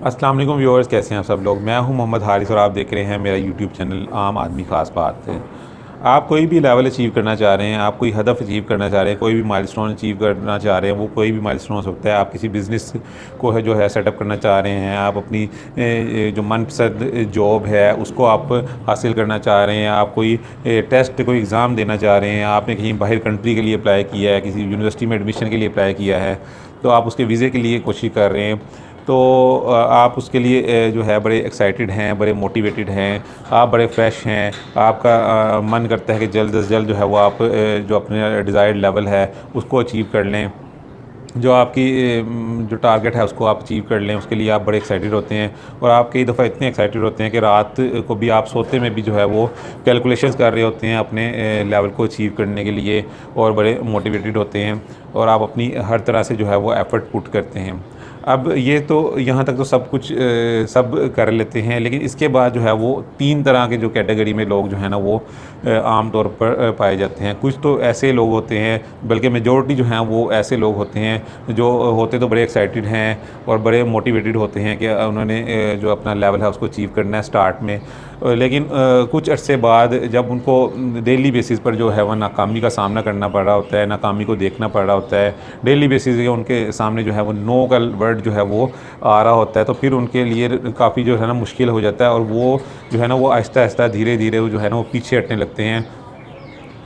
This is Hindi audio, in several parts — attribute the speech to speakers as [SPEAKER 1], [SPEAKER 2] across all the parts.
[SPEAKER 1] अस्सलाम वालेकुम व्यूअर्स, कैसे हैं आप सब लोग। मैं हूं मोहम्मद हारिस और आप देख रहे हैं मेरा यूट्यूब चैनल आम आदमी ख़ास बात है। आप कोई भी लेवल अचीव करना चाह रहे हैं, आप कोई हदफ अचीव करना चाह रहे हैं, कोई भी माइलस्टोन अचीव करना चाह रहे हैं, वो कोई भी माइलस्टोन हो सकता है। आप किसी बिज़नेस को है जो है सेटअप करना चाह रहे हैं, आप अपनी जो मनपसंद जॉब है उसको आप हासिल करना चाह रहे हैं, आप कोई टेस्ट कोई एग्ज़ाम देना चाह रहे हैं, आपने कहीं बाहर कंट्री के लिए अप्लाई किया है, किसी यूनिवर्सिटी में एडमिशन के लिए अप्लाई किया है, तो आप उसके वीज़े के लिए कोशिश कर रहे हैं। तो आप उसके लिए जो है बड़े एक्साइटेड हैं, बड़े मोटिवेटेड हैं, आप बड़े फ्रेश हैं। आपका मन करता है कि जल्द से जल्द जो है वो आप जो अपने डिज़ायर्ड लेवल है उसको अचीव कर लें। जो आपकी जो टारगेट है उसको आप अचीव कर लें, उसके लिए आप बड़े एक्साइटेड होते हैं। और आप कई दफ़ा इतने एक्साइटेड होते हैं कि रात को भी आप सोते में भी जो है वो कैलकुलेशंस कर रहे होते हैं अपने लेवल को अचीव करने के लिए, और बड़े मोटिवेटेड होते हैं और आप अपनी हर तरह से जो है वो एफ़र्ट पुट करते हैं। अब ये तो यहाँ तक तो सब कुछ सब कर लेते हैं, लेकिन इसके बाद जो है वो 3 तरह के जो कैटेगरी में लोग जो है ना वो आम तौर पर पाए जाते हैं। कुछ तो ऐसे लोग होते हैं, बल्कि मेजॉरिटी जो हैं वो ऐसे लोग होते हैं जो होते तो बड़े एक्साइटेड हैं और बड़े मोटिवेटेड होते हैं कि उन्होंने जो अपना लेवल है उसको अचीव करना है स्टार्ट में। लेकिन कुछ अरसे बाद जब उनको डेली बेसिस पर जो है वह नाकामी का सामना करना पड़ रहा होता है, नाकामी को देखना पड़ रहा होता है, डेली बेसिस पे उनके सामने जो है वो नो का वर्ड जो है वो आ रहा होता है, तो फिर उनके लिए काफ़ी जो है ना मुश्किल हो जाता है और वो जो है ना वो आहिस्ता आहिस्ता धीरे धीरे वो जो है ना वो पीछे हटने लगते हैं।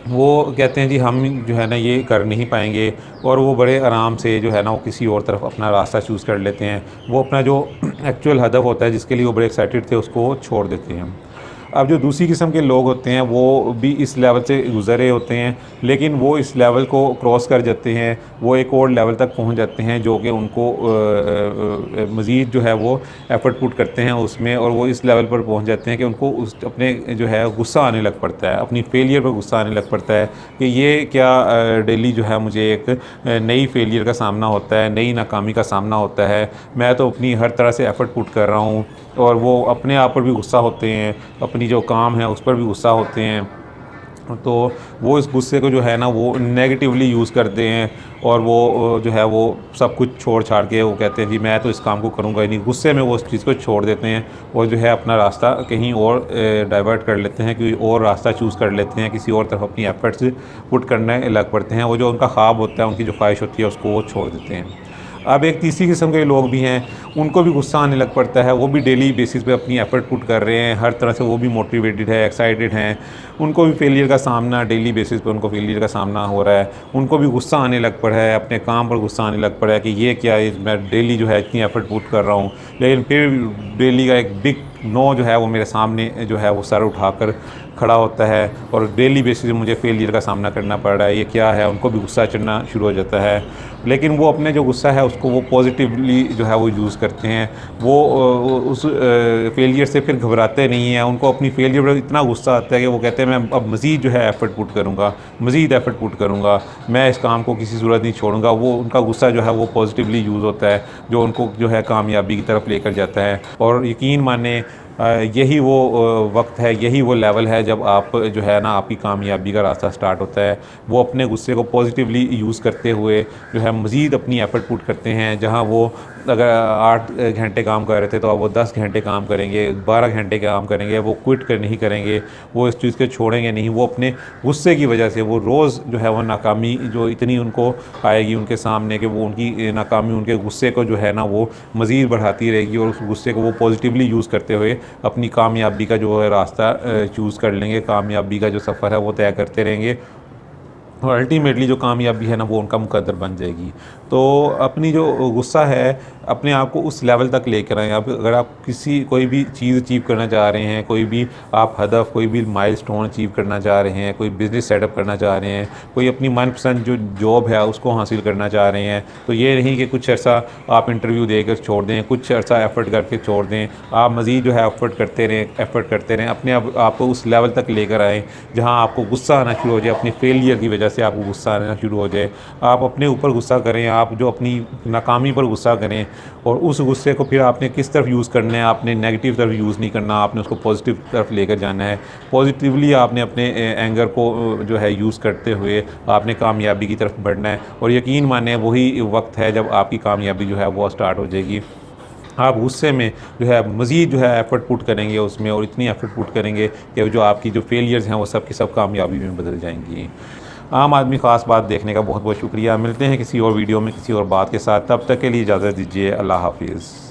[SPEAKER 1] वो कहते हैं जी हम जो है ना ये कर नहीं पाएंगे, और वो बड़े आराम से जो है ना वो किसी और तरफ अपना रास्ता चूज़ कर लेते हैं। वो अपना जो एक्चुअल हदफ होता है जिसके लिए वो बड़े एक्साइटेड थे उसको छोड़ देते हैं। अब जो दूसरी किस्म के लोग होते हैं वो भी इस लेवल से गुज़रे होते हैं, लेकिन वो इस लेवल को क्रॉस कर जाते हैं, वो एक और लेवल तक पहुंच जाते हैं जो कि उनको मज़ीद जो है वो एफ़र्ट पुट करते हैं उसमें, और वो इस लेवल पर पहुंच जाते हैं कि उनको उस अपने जो है गुस्सा आने लग पड़ता है, अपनी फेलियर पर गुस्सा आने लग पड़ता है कि ये क्या डेली जो है मुझे एक नई फेलियर का सामना होता है, नई नाकामी का सामना होता है। मैं तो अपनी हर तरह से एफ़र्ट पुट कर रहा हूँ, और वो अपने आप पर भी गुस्सा होते हैं, अपनी जो काम है उस पर भी गुस्सा होते हैं। तो वो इस गुस्से को जो है ना वो नेगेटिवली यूज़ करते हैं, और वो जो है वो सब कुछ छोड़ छाड़ के वो कहते हैं जी मैं तो इस काम को करूँगा ही नहीं। गुस्से में वो उस चीज़ को छोड़ देते हैं और जो है अपना रास्ता कहीं और डाइवर्ट कर लेते हैं, कोई और रास्ता चूज़ कर लेते हैं, किसी और तरफ अपनी एफर्ट्स पुट करने लग पड़ते हैं। वो जो उनका ख्वाब होता है, उनकी जो ख्वाहिश होती है उसको वो छोड़ देते हैं। अब एक तीसरी किस्म के लोग भी हैं, उनको भी गुस्सा आने लग पड़ता है, वो भी डेली बेसिस पे अपनी एफ़र्ट पुट कर रहे हैं, हर तरह से वो भी मोटिवेटेड है, एक्साइटेड हैं, उनको भी फेलियर का सामना डेली बेसिस पे उनको फेलियर का सामना हो रहा है, उनको भी गुस्सा आने लग पड़ा है, अपने काम पर गुस्सा आने लग पड़ा है कि ये क्या है, मैं डेली जो है इतनी एफ़र्ट पुट कर रहा हूँ, लेकिन फिर डेली का एक बिग नो जो है वो मेरे सामने जो है वो सर उठाकर खड़ा होता है, और डेली बेसिस पे मुझे फेलियर का सामना करना पड़ रहा है, ये क्या है। उनको भी गुस्सा चढ़ना शुरू हो जाता है, लेकिन वो अपने जो गुस्सा है उसको वो पॉजिटिवली जो है वो यूज़ करते हैं। वो उस फेलियर से फिर घबराते नहीं हैं, उनको अपनी फेलियर पर इतना गुस्सा आता है कि वो कहते हैं मैं अब मज़ीद जो है एफ़र्ट पुट करूँगा, मज़ीद एफ़र्ट पुट करूँगा, मैं इस काम को किसी सूरत नहीं छोड़ूंगा। वो उनका गुस्सा जो है वो पॉजिटिवली यूज़ होता है, जो उनको जो है कामयाबी की तरफ लेकर जाता है। और यकीन माने यही वो वक्त है, यही वो लेवल है जब आप जो है ना आपकी कामयाबी का रास्ता स्टार्ट होता है। वो अपने गुस्से को पॉजिटिवली यूज़ करते हुए जो है मज़ीद अपनी एफ़र्ट पुट करते हैं। जहाँ वो अगर 8 घंटे काम कर रहे थे तो अब वो 10 घंटे काम करेंगे, 12 घंटे काम करेंगे, वो क्विट कर नहीं करेंगे, वो इस चीज़ को छोड़ेंगे नहीं। वो अपने गुस्से की वजह से वो रोज़ जो है वो नाकामी जो इतनी उनको आएगी उनके सामने कि वो उनकी नाकामी उनके गुस्से को जो है ना वो मज़ीद बढ़ाती रहेगी, और उस गुस्से को वो पॉजिटिवली यूज़ करते हुए अपनी कामयाबी का जो है रास्ता चूज़ कर लेंगे, कामयाबी का जो सफ़र है वो तय करते रहेंगे, और अल्टीमेटली जो कामयाबी है ना वो उनका मुकद्दर बन जाएगी। तो अपनी जो गुस्सा है अपने आप को उस लेवल तक लेकर आएँ। अब अगर आप किसी कोई भी चीज़ अचीव करना चाह रहे हैं, कोई भी आप हदफ कोई भी माइलस्टोन अचीव करना चाह रहे हैं, कोई बिज़नेस सेटअप करना चाह रहे हैं, कोई अपनी मनपसंद जो जॉब है उसको हासिल करना चाह रहे हैं, तो ये नहीं कि कुछ अर्सा आप इंटरव्यू देकर छोड़ दें, कुछ अर्सा एफ़र्ट करके छोड़ दें। आप मज़ीद जो है एफ़र्ट करते रहें, एफ़र्ट करते रहें, अपने आप को उस लेवल तक लेकर आएँ जहाँ आपको गुस्सा आना शुरू हो जाए, अपनी फेलियर की वजह से आपको गुस्सा आना शुरू हो जाए। आप अपने ऊपर गुस्सा करें, आप जो अपनी नाकामी पर गुस्सा करें, और उस गुस्से को फिर आपने किस तरफ यूज़ करना है, आपने नेगेटिव तरफ यूज़ नहीं करना, आपने उसको पॉजिटिव तरफ लेकर जाना है। पॉजिटिवली आपने अपने एंगर को जो है यूज़ करते हुए आपने कामयाबी की तरफ बढ़ना है, और यकीन माने वही वक्त है जब आपकी कामयाबी जो है वो स्टार्ट हो जाएगी। आप गुस्से में जो है मज़ीद जो है एफ़र्ट पुट करेंगे उसमें, और इतनी एफ़र्ट पुट करेंगे कि जो आपकी जो फेलियर्स हैं वो सब की सब कामयाबी में बदल जाएंगी। आम आदमी ख़ास बात देखने का बहुत बहुत शुक्रिया। मिलते हैं किसी और वीडियो में किसी और बात के साथ, तब तक के लिए इजाज़त दीजिए। अल्लाह हाफ़िज़।